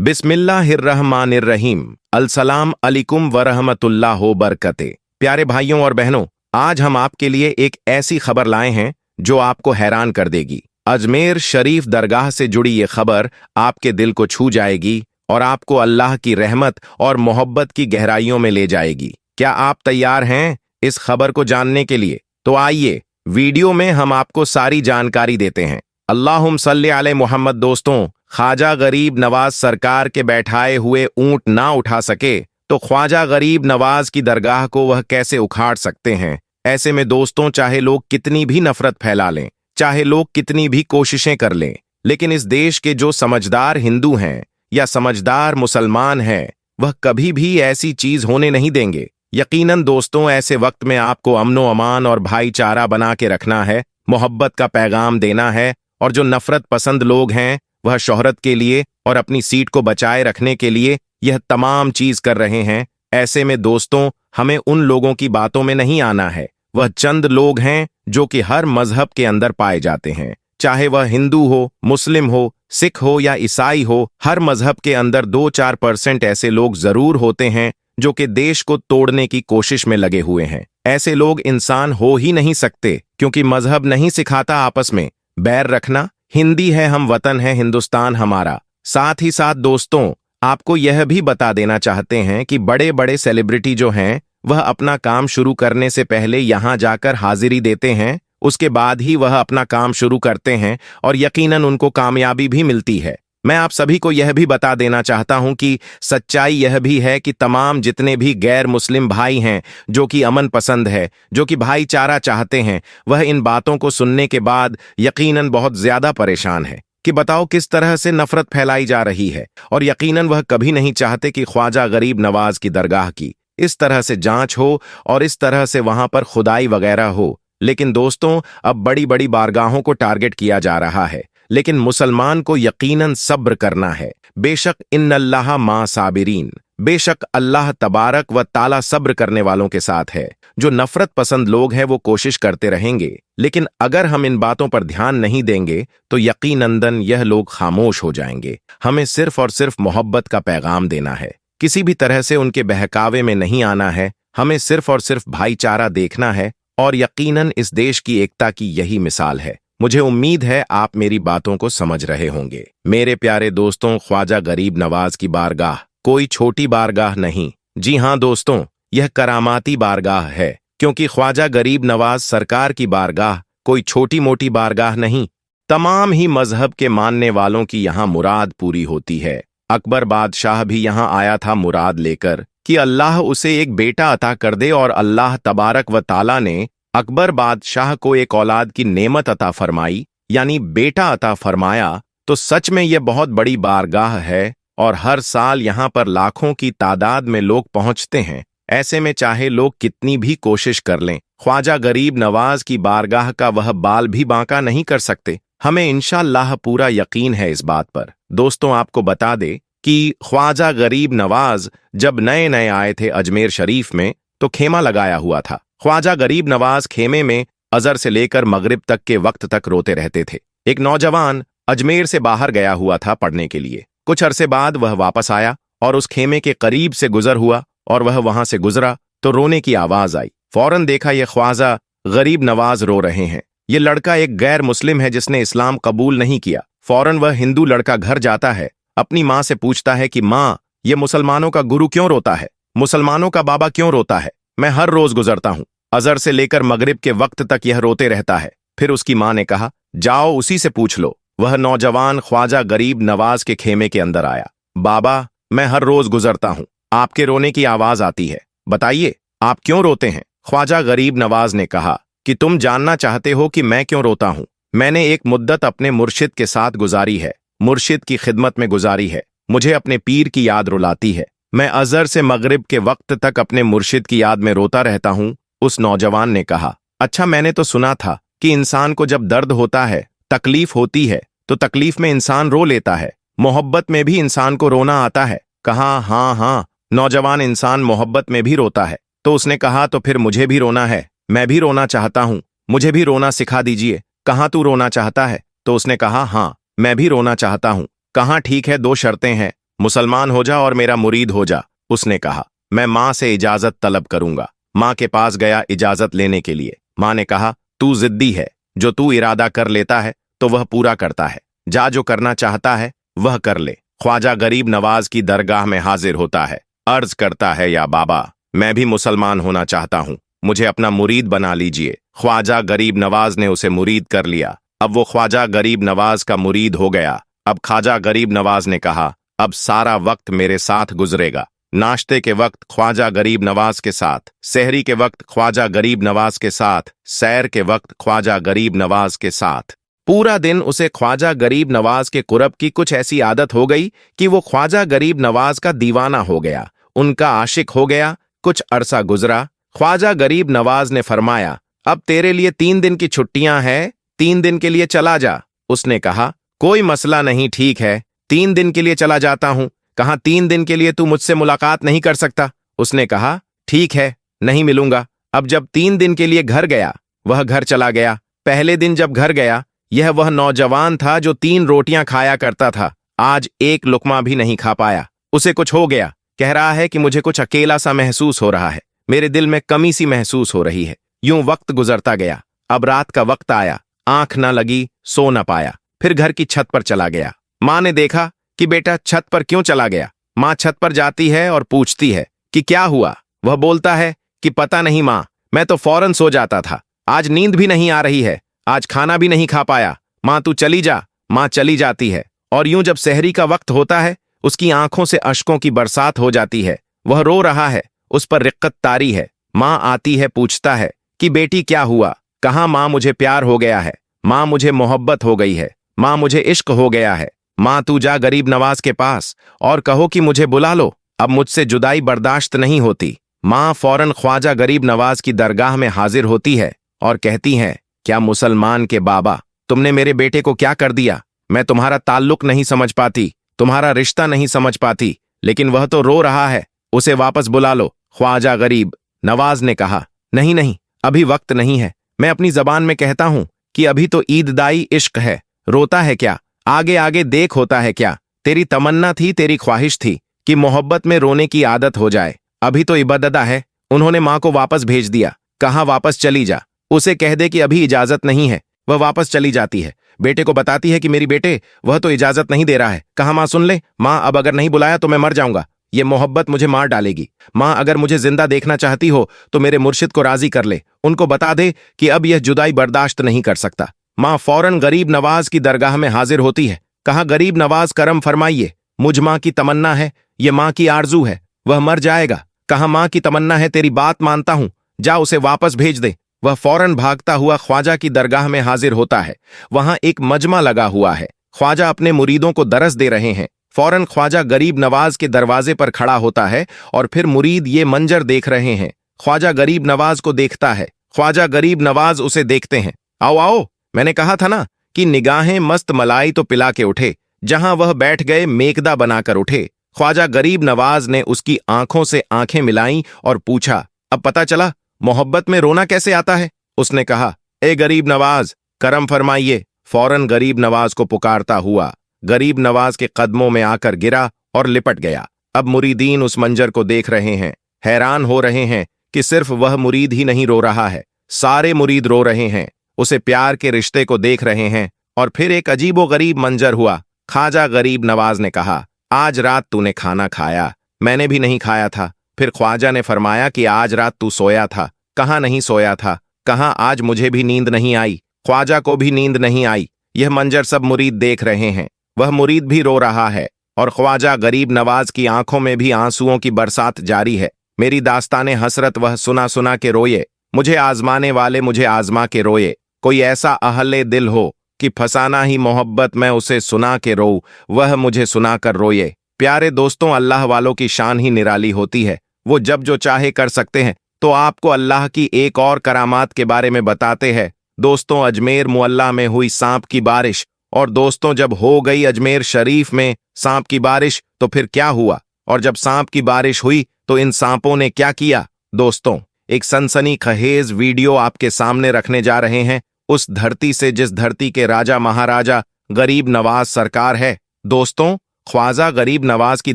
बिस्मिल्लाहिर्रहमानिर्रहीम। अलसलाम अलैकुम वरहमतुल्लाह बरकते। प्यारे भाइयों और बहनों, आज हम आपके लिए एक ऐसी खबर लाए हैं जो आपको हैरान कर देगी। अजमेर शरीफ दरगाह से जुड़ी ये खबर आपके दिल को छू जाएगी और आपको अल्लाह की रहमत और मोहब्बत की गहराइयों में ले जाएगी। क्या आप तैयार हैं इस खबर को जानने के लिए? तो आइए वीडियो में हम आपको सारी जानकारी देते हैं। अल्लाहुम सल्ली अले मोहम्मद। दोस्तों, ख्वाजा गरीब नवाज सरकार के बैठाए हुए ऊंट ना उठा सके तो ख्वाजा गरीब नवाज की दरगाह को वह कैसे उखाड़ सकते हैं? ऐसे में दोस्तों, चाहे लोग कितनी भी नफरत फैला लें, चाहे लोग कितनी भी कोशिशें कर लें, लेकिन इस देश के जो समझदार हिंदू हैं या समझदार मुसलमान हैं, वह कभी भी ऐसी चीज होने नहीं देंगे। यकीनन दोस्तों, ऐसे वक्त में आपको अमनो अमान और भाईचारा बना के रखना है, मोहब्बत का पैगाम देना है, और जो नफरत पसंद लोग हैं वह शोहरत के लिए और अपनी सीट को बचाए रखने के लिए यह तमाम चीज कर रहे हैं। ऐसे में दोस्तों, हमें उन लोगों की बातों में नहीं आना है। वह चंद लोग हैं जो कि हर मजहब के अंदर पाए जाते हैं, चाहे वह हिंदू हो, मुस्लिम हो, सिख हो या ईसाई हो। हर मजहब के अंदर 2-4% ऐसे लोग जरूर होते हैं जो कि देश को तोड़ने की कोशिश में लगे हुए हैं। ऐसे लोग इंसान हो ही नहीं सकते, क्योंकि मजहब नहीं सिखाता आपस में बैर रखना। हिंदी है हम, वतन है हिंदुस्तान हमारा। साथ ही साथ दोस्तों, आपको यह भी बता देना चाहते हैं कि बड़े बड़े सेलिब्रिटी जो हैं वह अपना काम शुरू करने से पहले यहां जाकर हाजिरी देते हैं, उसके बाद ही वह अपना काम शुरू करते हैं और यकीनन उनको कामयाबी भी मिलती है। मैं आप सभी को यह भी बता देना चाहता हूं कि सच्चाई यह भी है कि तमाम जितने भी गैर मुस्लिम भाई हैं जो कि अमन पसंद है, जो कि भाईचारा चाहते हैं, वह इन बातों को सुनने के बाद यकीनन बहुत ज्यादा परेशान है कि बताओ किस तरह से नफरत फैलाई जा रही है। और यकीनन वह कभी नहीं चाहते कि ख्वाजा गरीब नवाज की दरगाह की इस तरह से जांच हो और इस तरह से वहां पर खुदाई वगैरह हो। लेकिन दोस्तों, अब बड़ी बड़ी बारगाहों को टारगेट किया जा रहा है, लेकिन मुसलमान को यकीनन सब्र करना है। बेशक इन्नल्लाह मा साबिरीन, बेशक अल्लाह तबारक व ताला सब्र करने वालों के साथ है। जो नफरत पसंद लोग हैं वो कोशिश करते रहेंगे, लेकिन अगर हम इन बातों पर ध्यान नहीं देंगे तो यकीनन यह लोग खामोश हो जाएंगे। हमें सिर्फ और सिर्फ मोहब्बत का पैगाम देना है, किसी भी तरह से उनके बहकावे में नहीं आना है। हमें सिर्फ और सिर्फ भाईचारा देखना है, और यकीनन इस देश की एकता की यही मिसाल है। मुझे उम्मीद है आप मेरी बातों को समझ रहे होंगे। मेरे प्यारे दोस्तों, ख्वाजा गरीब नवाज की बारगाह कोई छोटी बारगाह नहीं। जी हां दोस्तों, यह करामाती बारगाह है, क्योंकि ख्वाजा गरीब नवाज सरकार की बारगाह कोई छोटी मोटी बारगाह नहीं। तमाम ही मजहब के मानने वालों की यहाँ मुराद पूरी होती है। अकबर बादशाह भी यहाँ आया था मुराद लेकर कि अल्लाह उसे एक बेटा अता कर दे, और अल्लाह तबारक व ताला ने अकबर बादशाह को एक औलाद की नेमत अता फरमाई, यानी बेटा अता फरमाया। तो सच में यह बहुत बड़ी बारगाह है, और हर साल यहाँ पर लाखों की तादाद में लोग पहुंचते हैं। ऐसे में चाहे लोग कितनी भी कोशिश कर लें, ख्वाजा गरीब नवाज की बारगाह का वह बाल भी बांका नहीं कर सकते। हमें इंशाअल्लाह पूरा यकीन है इस बात पर। दोस्तों, आपको बता दे कि ख्वाजा गरीब नवाज जब नए नए आए थे अजमेर शरीफ में तो खेमा लगाया हुआ था। ख्वाजा गरीब नवाज खेमे में अजर से लेकर मगरिब तक के वक्त तक रोते रहते थे। एक नौजवान अजमेर से बाहर गया हुआ था पढ़ने के लिए। कुछ अरसे बाद वह वापस आया और उस खेमे के करीब से गुजर हुआ, और वह वहां से गुजरा तो रोने की आवाज आई। फौरन देखा यह ख्वाजा गरीब नवाज रो रहे हैं। ये लड़का एक गैर मुस्लिम है जिसने इस्लाम कबूल नहीं किया। फौरन वह हिंदू लड़का घर जाता है, अपनी माँ से पूछता है कि माँ, ये मुसलमानों का गुरु क्यों रोता है? मुसलमानों का बाबा क्यों रोता है? मैं हर रोज गुजरता हूँ, अजर से लेकर मगरिब के वक्त तक यह रोते रहता है। फिर उसकी माँ ने कहा, जाओ उसी से पूछ लो। वह नौजवान ख्वाजा गरीब नवाज के खेमे के अंदर आया। बाबा, मैं हर रोज गुजरता हूँ, आपके रोने की आवाज आती है, बताइए आप क्यों रोते हैं? ख्वाजा गरीब नवाज ने कहा कि तुम जानना चाहते हो कि मैं क्यों रोता हूँ? मैंने एक मुद्दत अपने मुर्शिद के साथ गुजारी है, मुर्शिद की खिदमत में गुजारी है। मुझे अपने पीर की याद रुलाती है। मैं अजर से मगरिब के वक्त तक अपने मुर्शिद की याद में रोता रहता हूँ। उस नौजवान ने कहा, अच्छा, मैंने तो सुना था कि इंसान को जब दर्द होता है, तकलीफ होती है, तो तकलीफ में इंसान रो लेता है, मोहब्बत में भी इंसान को रोना आता है। कहा, हाँ हाँ, नौजवान, इंसान मोहब्बत में भी रोता है। तो उसने कहा, तो फिर मुझे भी रोना है, मैं भी रोना चाहता हूँ, मुझे भी रोना सिखा दीजिए। कहाँ तू रोना चाहता है? तो उसने कहा, हाँ, मैं भी रोना चाहता हूँ। कहाँ? ठीक है, 2 शर्तें हैं, मुसलमान हो जा और मेरा मुरीद हो जा। उसने कहा, मैं माँ से इजाजत तलब करूंगा। माँ के पास गया इजाजत लेने के लिए। माँ ने कहा, तू जिद्दी है, जो तू इरादा कर लेता है तो वह पूरा करता है। जा, जो करना चाहता है वह कर ले। ख्वाजा गरीब नवाज की दरगाह में हाजिर होता है। अर्ज करता है, या बाबा, मैं भी मुसलमान होना चाहता हूँ, मुझे अपना मुरीद बना लीजिए। ख्वाजा गरीब नवाज ने उसे मुरीद कर लिया। अब वो ख्वाजा गरीब नवाज का मुरीद हो गया। अब ख्वाजा गरीब नवाज ने कहा, अब सारा वक्त मेरे साथ गुजरेगा। नाश्ते के वक्त ख्वाजा गरीब नवाज के साथ, सहरी के वक्त ख्वाजा गरीब नवाज के साथ, सैर के वक्त ख्वाजा गरीब नवाज के साथ। पूरा दिन उसे ख्वाजा गरीब नवाज के कुरब की कुछ ऐसी आदत हो गई कि वो ख्वाजा गरीब नवाज का दीवाना हो गया, उनका आशिक हो गया। कुछ अरसा गुजरा। ख्वाजा गरीब नवाज ने फरमाया, अब तेरे लिए 3 दिन की छुट्टियां हैं, 3 दिन के लिए चला जा। उसने कहा, कोई मसला नहीं, ठीक है, 3 दिन के लिए चला जाता हूं। कहा, 3 दिन के लिए तू मुझसे मुलाकात नहीं कर सकता? उसने कहा, ठीक है, नहीं मिलूंगा। अब जब 3 दिन के लिए घर गया, वह घर चला गया। पहले दिन जब घर गया, यह वह नौजवान था जो 3 रोटियां खाया करता था, आज 1 लुकमा भी नहीं खा पाया। उसे कुछ हो गया। कह रहा है कि मुझे कुछ अकेला सा महसूस हो रहा है, मेरे दिल में कमी सी महसूस हो रही है। यूं वक्त गुजरता गया। अब रात का वक्त आया, आंख न लगी, सो न पाया। फिर घर की छत पर चला गया। माँ ने देखा कि बेटा छत पर क्यों चला गया। माँ छत पर जाती है और पूछती है कि क्या हुआ। वह बोलता है कि पता नहीं माँ, मैं तो फौरन सो जाता था, आज नींद भी नहीं आ रही है, आज खाना भी नहीं खा पाया। माँ तू चली जा। माँ चली जाती है और यूं जब सहरी का वक्त होता है, उसकी आंखों से अश्कों की बरसात हो जाती है। वह रो रहा है, उस पर रिक्कत तारी है। माँ आती है, पूछता है कि बेटी क्या हुआ। कहाँ माँ, मुझे प्यार हो गया है, माँ मुझे मोहब्बत हो गई है, माँ मुझे इश्क हो गया है। माँ तू जा गरीब नवाज के पास और कहो कि मुझे बुला लो, अब मुझसे जुदाई बर्दाश्त नहीं होती। माँ फौरन ख्वाजा गरीब नवाज की दरगाह में हाजिर होती है और कहती हैं, क्या मुसलमान के बाबा, तुमने मेरे बेटे को क्या कर दिया। मैं तुम्हारा ताल्लुक नहीं समझ पाती, तुम्हारा रिश्ता नहीं समझ पाती, लेकिन वह तो रो रहा है, उसे वापस बुला लो। ख्वाजा गरीब नवाज ने कहा, नहीं नहीं, अभी वक्त नहीं है। मैं अपनी जबान में कहता हूं कि अभी तो ईददाई इश्क है, रोता है क्या, आगे आगे देख होता है क्या। तेरी तमन्ना थी, तेरी ख्वाहिश थी कि मोहब्बत में रोने की आदत हो जाए, अभी तो इबादत है। उन्होंने माँ को वापस भेज दिया, कहा वापस चली जा, उसे कह दे कि अभी इजाजत नहीं है। वह वापस चली जाती है, बेटे को बताती है कि मेरी बेटे, वह तो इजाजत नहीं दे रहा है। कहा, माँ सुन ले, माँ अब अगर नहीं बुलाया तो मैं मर जाऊंगा, ये मोहब्बत मुझे मार डालेगी। माँ अगर मुझे जिंदा देखना चाहती हो तो मेरे मुर्शिद को राजी कर ले, उनको बता दे कि अब यह जुदाई बर्दाश्त नहीं कर सकता। माँ फौरन गरीब नवाज की दरगाह में हाजिर होती है। कहा, गरीब नवाज करम फरमाइए, मुझ माँ की तमन्ना है, ये माँ की आरजू है, वह मर जाएगा। कहा, माँ की तमन्ना है, तेरी बात मानता हूं, जा उसे वापस भेज दे। वह फौरन भागता हुआ ख्वाजा की दरगाह में हाजिर होता है। वहां एक मजमा लगा हुआ है, ख्वाजा अपने मुरीदों को दरस दे रहे हैं। फौरन ख्वाजा गरीब नवाज के दरवाजे पर खड़ा होता है और फिर मुरीद ये मंजर देख रहे हैं। ख्वाजा गरीब नवाज को देखता है, ख्वाजा गरीब नवाज उसे देखते हैं। आओ आओ, मैंने कहा था ना कि निगाहें मस्त मलाई तो पिला के उठे, जहां वह बैठ गए मेकदा बनाकर उठे। ख्वाजा गरीब नवाज ने उसकी आंखों से आंखें मिलाईं और पूछा, अब पता चला मोहब्बत में रोना कैसे आता है। उसने कहा, ए गरीब नवाज, करम फरमाइए। फौरन गरीब नवाज को पुकारता हुआ गरीब नवाज के कदमों में आकर गिरा और लिपट गया। अब मुरीदीन उस मंजर को देख रहे हैं, हैरान हो रहे हैं कि सिर्फ वह मुरीद ही नहीं रो रहा है, सारे मुरीद रो रहे हैं, उसे प्यार के रिश्ते को देख रहे हैं। और फिर एक अजीबो गरीब मंजर हुआ। ख्वाजा गरीब नवाज ने कहा, आज रात तूने खाना खाया, मैंने भी नहीं खाया था। फिर ख्वाजा ने फरमाया कि आज रात तू सोया था। कहाँ नहीं सोया था। कहाँ, आज मुझे भी नींद नहीं आई, ख्वाजा को भी नींद नहीं आई। यह मंजर सब मुरीद देख रहे हैं, वह मुरीद भी रो रहा है और ख्वाजा गरीब नवाज की आंखों में भी आंसुओं की बरसात जारी है। मेरी दास्ताने हसरत वह सुना सुना के रोए, मुझे आजमाने वाले मुझे आजमा के रोए। कोई ऐसा अहले दिल हो कि फसाना ही मोहब्बत में उसे सुना के रो, वह मुझे सुना कर रोए। प्यारे दोस्तों, अल्लाह वालों की शान ही निराली होती है, वो जब जो चाहे कर सकते हैं। तो आपको अल्लाह की एक और करामात के बारे में बताते हैं। दोस्तों, अजमेर मुअल्ला में हुई सांप की बारिश। और दोस्तों, जब हो गई अजमेर शरीफ में सांप की बारिश तो फिर क्या हुआ, और जब सांप की बारिश हुई तो इन सांपों ने क्या किया। दोस्तों, एक सनसनी खहेज वीडियो आपके सामने रखने जा रहे हैं, उस धरती से जिस धरती के राजा महाराजा गरीब नवाज सरकार है। दोस्तों, ख्वाजा गरीब नवाज की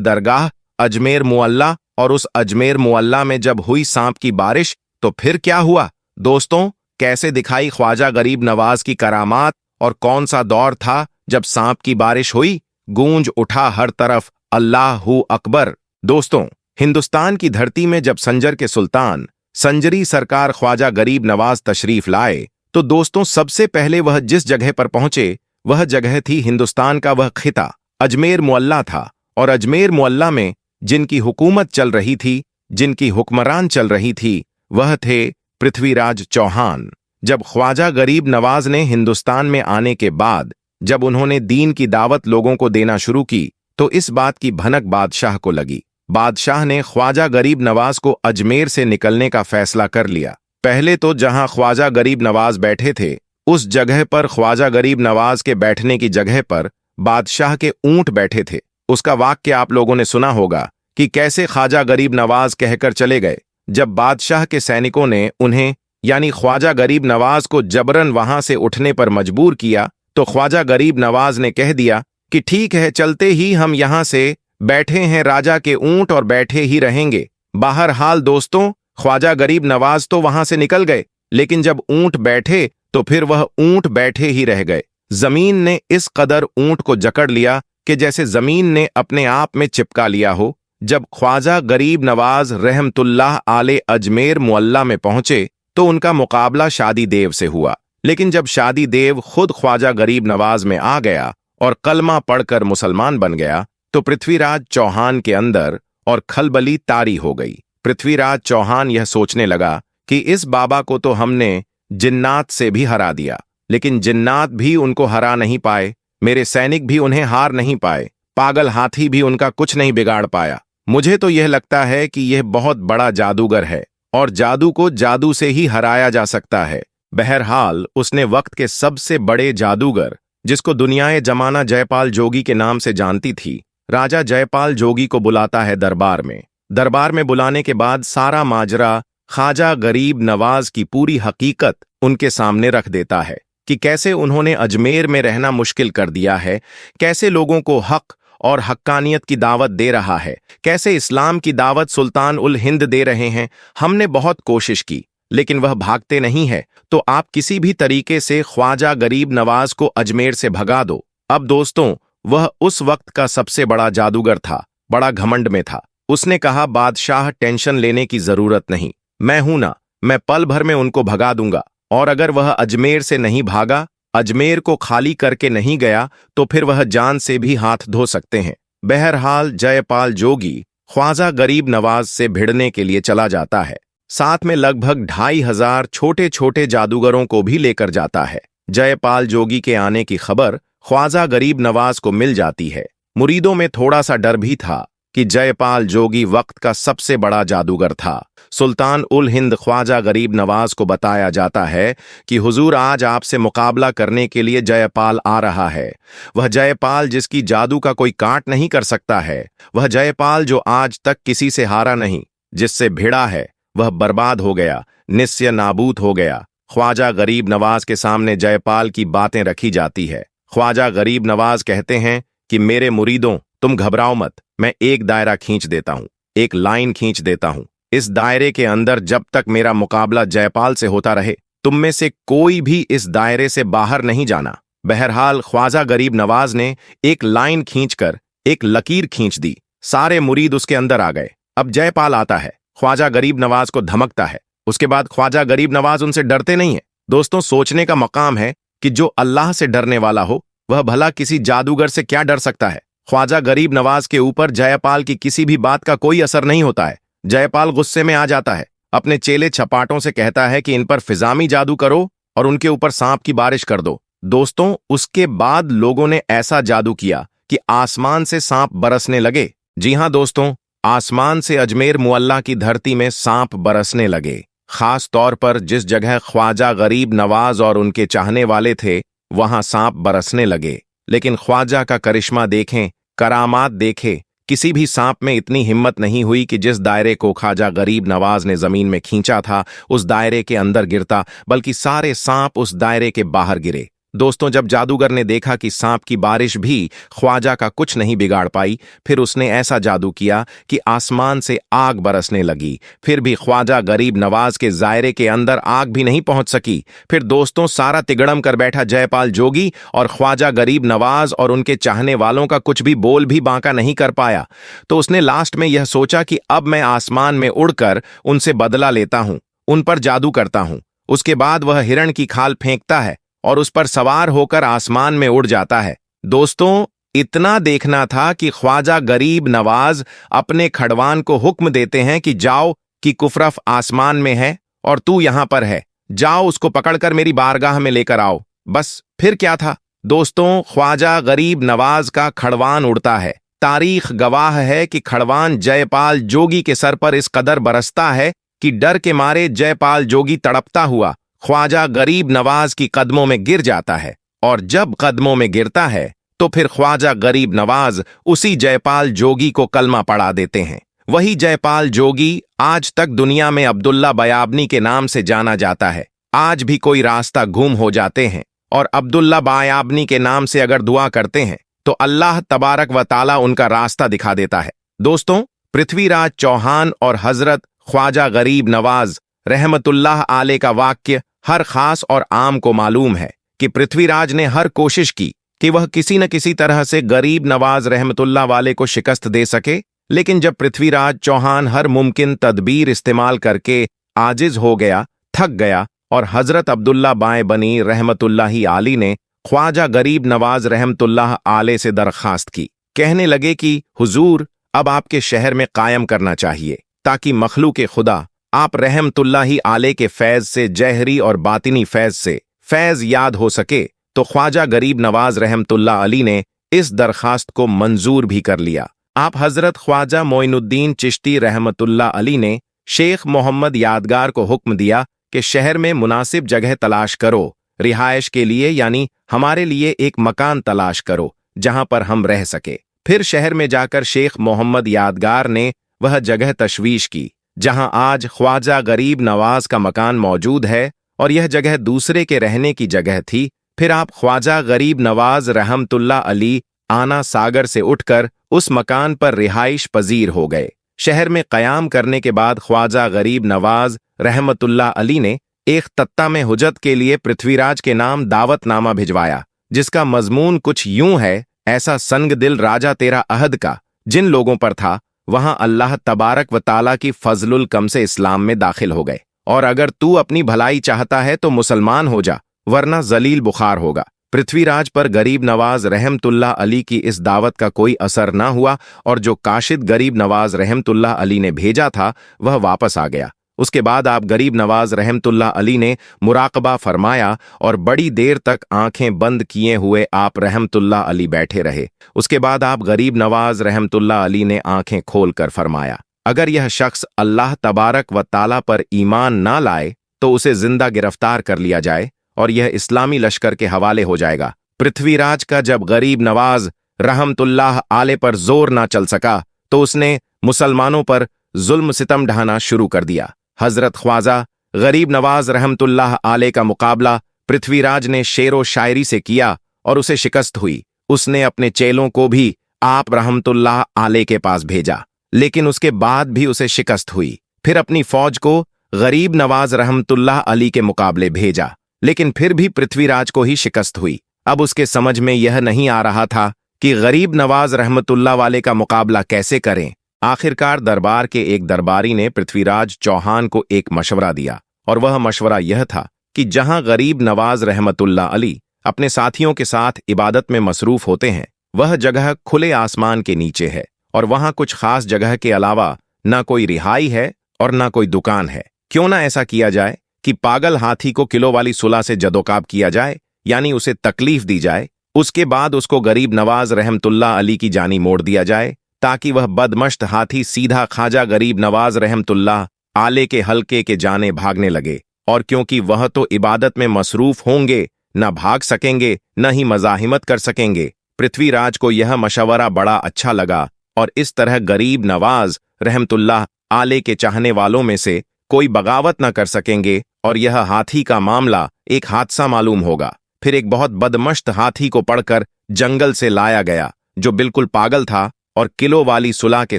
दरगाह अजमेर मुअल्ला, और उस अजमेर मुअल्ला में जब हुई सांप की बारिश तो फिर क्या हुआ दोस्तों? कैसे दिखाई ख्वाजा गरीब नवाज की करामात, और कौन सा दौर था जब सांप की बारिश हुई? गूंज उठा हर तरफ अल्लाहू अकबर। दोस्तों, हिंदुस्तान की धरती में जब संजर के सुल्तान संजरी सरकार ख्वाजा गरीब नवाज तशरीफ लाए तो दोस्तों सबसे पहले वह जिस जगह पर पहुंचे वह जगह थी हिंदुस्तान का वह खिता अजमेर मुअल्ला था। और अजमेर मुअल्ला में जिनकी हुकूमत चल रही थी, जिनकी हुक्मरान चल रही थी, वह थे पृथ्वीराज चौहान। जब ख्वाजा गरीब नवाज ने हिंदुस्तान में आने के बाद जब उन्होंने दीन की दावत लोगों को देना शुरू की तो इस बात की भनक बादशाह को लगी। बादशाह ने ख्वाजा गरीब नवाज को अजमेर से निकलने का फैसला कर लिया। पहले तो जहां ख्वाजा गरीब नवाज बैठे थे उस जगह पर ख्वाजा गरीब नवाज के बैठने की जगह पर बादशाह के ऊंट बैठे थे। उसका वाक्य आप लोगों ने सुना होगा कि कैसे ख्वाजा गरीब नवाज कहकर चले गए। जब बादशाह के सैनिकों ने उन्हें यानी ख्वाजा गरीब नवाज को जबरन वहां से उठने पर मजबूर किया तो ख्वाजा गरीब नवाज ने कह दिया कि ठीक है, चलते ही हम यहां से बैठे हैं राजा के ऊंट और बैठे ही रहेंगे। बहरहाल दोस्तों, ख्वाजा गरीब नवाज तो वहां से निकल गए, लेकिन जब ऊंट बैठे तो फिर वह ऊंट बैठे ही रह गए। जमीन ने इस कदर ऊंट को जकड़ लिया कि जैसे जमीन ने अपने आप में चिपका लिया हो। जब ख्वाजा गरीब नवाज रहमतुल्लाह आले अजमेर मुअल्ला में पहुंचे तो उनका मुकाबला शादी देव से हुआ। लेकिन जब शादी देव खुद ख्वाजा गरीब नवाज में आ गया और कलमा पढ़कर मुसलमान बन गया तो पृथ्वीराज चौहान के अंदर और खलबली तारी हो गई। पृथ्वीराज चौहान यह सोचने लगा कि इस बाबा को तो हमने जिन्नात से भी हरा दिया, लेकिन जिन्नात भी उनको हरा नहीं पाए, मेरे सैनिक भी उन्हें हार नहीं पाए, पागल हाथी भी उनका कुछ नहीं बिगाड़ पाया। मुझे तो यह लगता है कि यह बहुत बड़ा जादूगर है और जादू को जादू से ही हराया जा सकता है। बहरहाल उसने वक्त के सबसे बड़े जादूगर, जिसको दुनियाए जमाना जयपाल जोगी के नाम से जानती थी, राजा जयपाल जोगी को बुलाता है दरबार में। दरबार में बुलाने के बाद सारा माजरा, ख्वाजा गरीब नवाज की पूरी हकीकत उनके सामने रख देता है कि कैसे उन्होंने अजमेर में रहना मुश्किल कर दिया है, कैसे लोगों को हक और हक्कानियत की दावत दे रहा है, कैसे इस्लाम की दावत सुल्तान उल हिंद दे रहे हैं। हमने बहुत कोशिश की लेकिन वह भागते नहीं है, तो आप किसी भी तरीके से ख्वाजा गरीब नवाज को अजमेर से भगा दो। अब दोस्तों, वह उस वक्त का सबसे बड़ा जादूगर था, बड़ा घमंड में था। उसने कहा, बादशाह टेंशन लेने की जरूरत नहीं, मैं हूं ना, मैं पल भर में उनको भगा दूंगा। और अगर वह अजमेर से नहीं भागा, अजमेर को खाली करके नहीं गया, तो फिर वह जान से भी हाथ धो सकते हैं। बहरहाल जयपाल जोगी ख्वाजा गरीब नवाज से भिड़ने के लिए चला जाता है। साथ में लगभग 2500 छोटे छोटे जादूगरों को भी लेकर जाता है। जयपाल जोगी के आने की खबर ख्वाजा गरीब नवाज को मिल जाती है। मुरीदों में थोड़ा सा डर भी था कि जयपाल जोगी वक्त का सबसे बड़ा जादूगर था। सुल्तान उल हिंद ख्वाजा गरीब नवाज को बताया जाता है कि हुजूर, आज आपसे मुकाबला करने के लिए जयपाल आ रहा है। वह जयपाल जिसकी जादू का कोई काट नहीं कर सकता है, वह जयपाल जो आज तक किसी से हारा नहीं, जिससे भिड़ा है वह बर्बाद हो गया, निस्य नाबूद हो गया। ख्वाजा गरीब नवाज के सामने जयपाल की बातें रखी जाती है। ख्वाजा गरीब नवाज कहते हैं कि मेरे मुरीदों, तुम घबराओ मत, मैं एक दायरा खींच देता हूं, एक लाइन खींच देता हूं। इस दायरे के अंदर जब तक मेरा मुकाबला जयपाल से होता रहे, तुम में से कोई भी इस दायरे से बाहर नहीं जाना। बहरहाल ख्वाजा गरीब नवाज ने एक लाइन खींचकर एक लकीर खींच दी। सारे मुरीद उसके अंदर आ गए। अब जयपाल आता है, ख्वाजा गरीब नवाज को धमकता है। उसके बाद ख्वाजा गरीब नवाज उनसे डरते नहीं है। दोस्तों, सोचने का मकाम है कि जो अल्लाह से डरने वाला हो वह भला किसी जादूगर से क्या डर सकता है। ख्वाजा गरीब नवाज के ऊपर जयपाल की किसी भी बात का कोई असर नहीं होता है। जयपाल गुस्से में आ जाता है, अपने चेले छपाटों से कहता है कि इन पर फिजामी जादू करो और उनके ऊपर सांप की बारिश कर दो। दोस्तों, उसके बाद लोगों ने ऐसा जादू किया कि आसमान से सांप बरसने लगे। जी हां दोस्तों, आसमान से अजमेर मुअल्ला की धरती में सांप बरसने लगे। खास तौर पर जिस जगह ख्वाजा गरीब नवाज और उनके चाहने वाले थे वहां सांप बरसने लगे। लेकिन ख्वाजा का करिश्मा देखें, करामात देखे, किसी भी सांप में इतनी हिम्मत नहीं हुई कि जिस दायरे को ख्वाजा गरीब नवाज ने जमीन में खींचा था उस दायरे के अंदर गिरता, बल्कि सारे सांप उस दायरे के बाहर गिरे। दोस्तों, जब जादूगर ने देखा कि सांप की बारिश भी ख्वाजा का कुछ नहीं बिगाड़ पाई, फिर उसने ऐसा जादू किया कि आसमान से आग बरसने लगी। फिर भी ख्वाजा गरीब नवाज के दायरे के अंदर आग भी नहीं पहुंच सकी। फिर दोस्तों, सारा तिगड़म कर बैठा जयपाल जोगी और ख्वाजा गरीब नवाज और उनके चाहने वालों का कुछ भी बोल भी बांका नहीं कर पाया। तो उसने लास्ट में यह सोचा कि अब मैं आसमान में उड़कर उनसे बदला लेता हूं, उन पर जादू करता हूं। उसके बाद वह हिरण की खाल फेंकता है और उस पर सवार होकर आसमान में उड़ जाता है। दोस्तों, इतना देखना था कि ख्वाजा गरीब नवाज अपने खड़वान को हुक्म देते हैं कि जाओ, कि कुफरफ आसमान में है और तू यहां पर है, जाओ उसको पकड़कर मेरी बारगाह में लेकर आओ। बस फिर क्या था दोस्तों, ख्वाजा गरीब नवाज का खड़वान उड़ता है। तारीख गवाह है कि खड़वान जयपाल जोगी के सर पर इस कदर बरसता है कि डर के मारे जयपाल जोगी तड़पता हुआ ख्वाजा गरीब नवाज की कदमों में गिर जाता है। और जब कदमों में गिरता है तो फिर ख्वाजा गरीब नवाज उसी जयपाल जोगी को कलमा पढ़ा देते हैं। वही जयपाल जोगी आज तक दुनिया में अब्दुल्ला बयाबनी के नाम से जाना जाता है। आज भी कोई रास्ता गुम हो जाते हैं और अब्दुल्ला बयाबनी के नाम से अगर दुआ करते हैं तो अल्लाह तबारक व ताला उनका रास्ता दिखा देता है। दोस्तों, पृथ्वीराज चौहान और हजरत ख्वाजा गरीब नवाज रहमतुल्लाह आले का वाक्य हर खास और आम को मालूम है कि पृथ्वीराज ने हर कोशिश की कि वह किसी न किसी तरह से गरीब नवाज रहमतुल्लाह वाले को शिकस्त दे सके, लेकिन जब पृथ्वीराज चौहान हर मुमकिन तदबीर इस्तेमाल करके आजिज हो गया, थक गया और हजरत अब्दुल्ला बाएं बनी रहमतुल्लाही आली ने ख्वाजा गरीब नवाज रहमतुल्लाह आले से दरखास्त की। कहने लगे कि हुजूर, अब आपके शहर में कायम करना चाहिए ताकि मखलूक खुदा आप रहमतुल्लाही आले के फैज से, जहरी और बातिनी फैज से फैज याद हो सके। तो ख्वाजा गरीब नवाज रहमतुल्लाह अली ने इस दरखास्त को मंजूर भी कर लिया। आप हजरत ख्वाजा मोइनुद्दीन चिश्ती रहमतुल्लाह अली ने शेख मोहम्मद यादगार को हुक्म दिया कि शहर में मुनासिब जगह तलाश करो, रिहायश के लिए यानी हमारे लिए एक मकान तलाश करो जहां पर हम रह सके। फिर शहर में जाकर शेख मोहम्मद यादगार ने वह जगह तशवीश की जहां आज ख्वाजा गरीब नवाज का मकान मौजूद है और यह जगह दूसरे के रहने की जगह थी। फिर आप ख्वाजा गरीब नवाज रहमतुल्लाह अली आना सागर से उठकर उस मकान पर रिहाइश पजीर हो गए। शहर में कयाम करने के बाद ख्वाजा गरीब नवाज रहमतुल्लाह अली ने एक तत्ता में हुज्जत के लिए पृथ्वीराज के नाम दावतनामा भिजवाया, जिसका मजमून कुछ यूं है, ऐसा संग दिल राजा तेरा अहद का जिन लोगों पर था, वहां अल्लाह तबारक व ताला की फजलुल कम से इस्लाम में दाखिल हो गए। और अगर तू अपनी भलाई चाहता है तो मुसलमान हो जा, वरना जलील बुखार होगा। पृथ्वीराज पर गरीब नवाज रहमतुल्लाह अली की इस दावत का कोई असर न हुआ और जो काशिद गरीब नवाज रहमतुल्लाह अली ने भेजा था वह वापस आ गया। उसके बाद आप गरीब नवाज रहमतुल्लाह अली ने मुराकबा फरमाया और बड़ी देर तक आंखें बंद किए हुए आप रहमतुल्लाह अली बैठे रहे। उसके बाद आप गरीब नवाज रहमतुल्लाह अली ने आंखें खोलकर फरमाया, अगर यह शख्स अल्लाह तबारक व ताला पर ईमान ना लाए तो उसे जिंदा गिरफ्तार कर लिया जाए और यह इस्लामी लश्कर के हवाले हो जाएगा। पृथ्वीराज का जब गरीब नवाज रहमतुल्लाह आले पर जोर ना चल सका तो उसने मुसलमानों पर जुल्म सितम ढाना शुरू कर दिया। हजरत ख्वाजा गरीब नवाज रहमतुल्लाह आले का मुकाबला पृथ्वीराज ने शेरो शायरी से किया और उसे शिकस्त हुई। उसने अपने चेलों को भी आप रहमतुल्लाह आले के पास भेजा, लेकिन उसके बाद भी उसे शिकस्त हुई। फिर अपनी फौज को गरीब नवाज रहमतुल्लाह अली के मुकाबले भेजा, लेकिन फिर भी पृथ्वीराज को ही शिकस्त हुई। अब उसके समझ में यह नहीं आ रहा था कि गरीब नवाज रहमतुल्लाह वाले का मुकाबला कैसे करें। आखिरकार दरबार के एक दरबारी ने पृथ्वीराज चौहान को एक मशवरा दिया और वह मशवरा यह था कि जहां गरीब नवाज रहमतुल्लाह अली अपने साथियों के साथ इबादत में मसरूफ होते हैं, वह जगह खुले आसमान के नीचे है और वहां कुछ खास जगह के अलावा ना कोई रिहाई है और ना कोई दुकान है। क्यों ना ऐसा किया जाए कि पागल हाथी को किलो वाली सुला से जदोकाब किया जाए, यानी उसे तकलीफ दी जाए। उसके बाद उसको गरीब नवाज रहमतुल्लाह अली की जानी मोड़ दिया जाए ताकि वह बदमश्त हाथी सीधा ख्वाजा गरीब नवाज रहमतुल्लाह आले के हल्के के जाने भागने लगे। और क्योंकि वह तो इबादत में मसरूफ होंगे, न भाग सकेंगे न ही मजाहिमत कर सकेंगे। पृथ्वीराज को यह मशवरा बड़ा अच्छा लगा और इस तरह गरीब नवाज रहमतुल्लाह आले के चाहने वालों में से कोई बगावत न कर सकेंगे और यह हाथी का मामला एक हादसा मालूम होगा। फिर एक बहुत बदमश्त हाथी को पकड़कर जंगल से लाया गया जो बिल्कुल पागल था, और किलो वाली सुलह के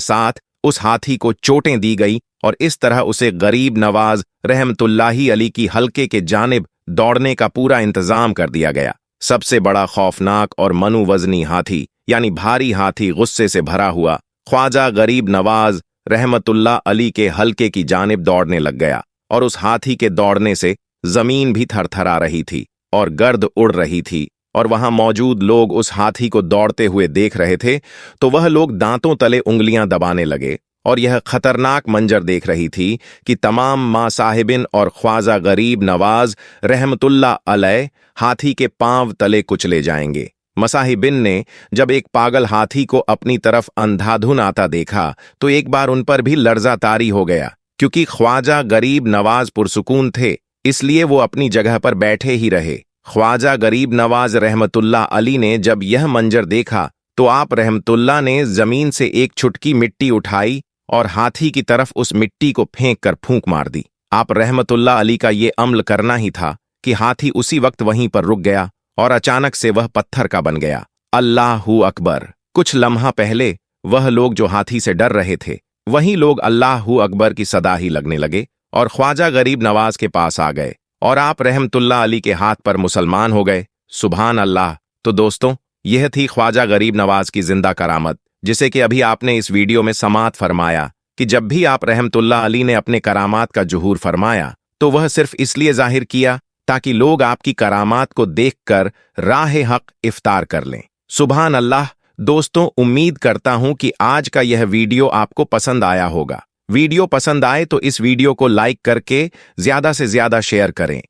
साथ उस हाथी को चोटें दी गई और इस तरह उसे गरीब नवाज रहमतुल्लाही अली की हल्के के जानिब दौड़ने का पूरा इंतजाम कर दिया गया। सबसे बड़ा खौफनाक और मनुवजनी हाथी यानी भारी हाथी गुस्से से भरा हुआ ख्वाजा गरीब नवाज रहमतुल्लाह अली के हल्के की जानिब दौड़ने लग गया, और उस हाथी के दौड़ने से जमीन भी थरथरा रही थी और गर्द उड़ रही थी, और वहां मौजूद लोग उस हाथी को दौड़ते हुए देख रहे थे तो वह लोग दांतों तले उंगलियां दबाने लगे, और यह खतरनाक मंजर देख रही थी कि तमाम मां साहिबिन और ख्वाजा गरीब नवाज रहमतुल्लाह अलैह हाथी के पांव तले कुचले जाएंगे। मसाहिबिन ने जब एक पागल हाथी को अपनी तरफ अंधाधुन आता देखा तो एक बार उन पर भी लर्जा तारी हो गया, क्योंकि ख्वाजा गरीब नवाज पुरसुकून थे, इसलिए वो अपनी जगह पर बैठे ही रहे। ख्वाजा गरीब नवाज रहमतुल्लाह अली ने जब यह मंजर देखा तो आप रहमतुल्लाह ने जमीन से एक छुटकी मिट्टी उठाई और हाथी की तरफ उस मिट्टी को फेंक कर फूंक मार दी। आप रहमतुल्लाह अली का ये अमल करना ही था कि हाथी उसी वक्त वहीं पर रुक गया और अचानक से वह पत्थर का बन गया। अल्लाहू अकबर। कुछ लम्हा पहले वह लोग जो हाथी से डर रहे थे वही लोग अल्लाहू अकबर की सदा ही लगने लगे और ख्वाजा गरीब नवाज के पास आ गए और आप रहमतुल्लाह अली के हाथ पर मुसलमान हो गए। सुभान अल्लाह। तो दोस्तों, यह थी ख्वाजा गरीब नवाज की जिंदा करामत, जिसे कि अभी आपने इस वीडियो में समात फरमाया कि जब भी आप रहमतुल्लाह अली ने अपने करामात का जुहूर फरमाया तो वह सिर्फ इसलिए जाहिर किया ताकि लोग आपकी करामात को देखकर राह हक इफ्तार कर लें। सुभान अल्लाह। दोस्तों, उम्मीद करता हूं कि आज का यह वीडियो आपको पसंद आया होगा। वीडियो पसंद आए तो इस वीडियो को लाइक करके ज्यादा से ज्यादा शेयर करें।